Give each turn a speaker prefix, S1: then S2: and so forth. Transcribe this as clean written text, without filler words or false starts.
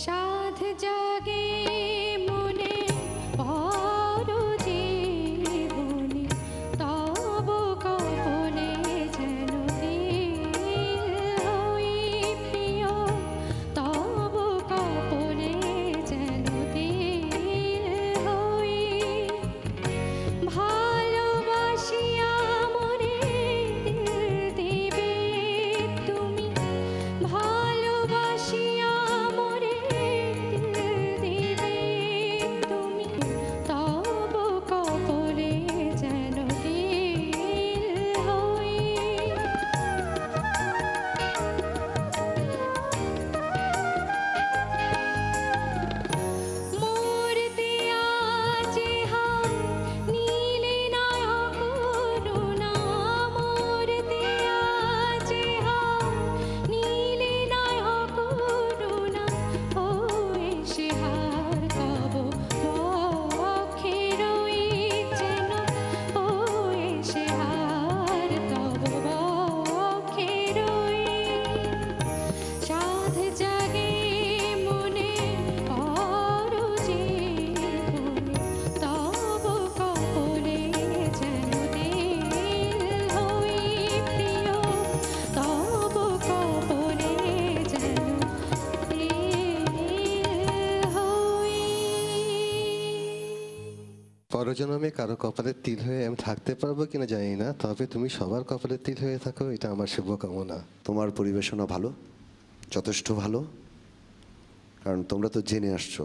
S1: সাধ জাগে মনে পরো জীবনে তব কপলে যেন দিল হই প্রিয় তব কপলে যেন দিল হই ভালোবাসিয়া মরে দিল দিবে তুমি ভালোবাসিয়া মরে দিল দিবে তুমি তব কপলে যেন দিল হই মূর্তি আছে হাম নীলে নয়ন করুণা মূর্তি আছে হাম নীলে নয়ন করুণা ও এসে হার তব বক্ষের যেন ও এসে হার তব বক্ষের সাধ জাগে মনে পরো জীবনে তব কপলে যেন দিল হই প্রিয় তব কপলে যেন দিল হই।
S2: পরজন্মে কারো কপালের তিল হয়ে আমি থাকতে পারবো কিনা জানি না, তবে তুমি সবার কপালের তিল হয়ে থাকো, এটা আমার শুভকামনা।
S3: তোমার পরিবেশনা ভালো, যথেষ্ট ভালো, কারণ তোমরা তো জেনে আসছো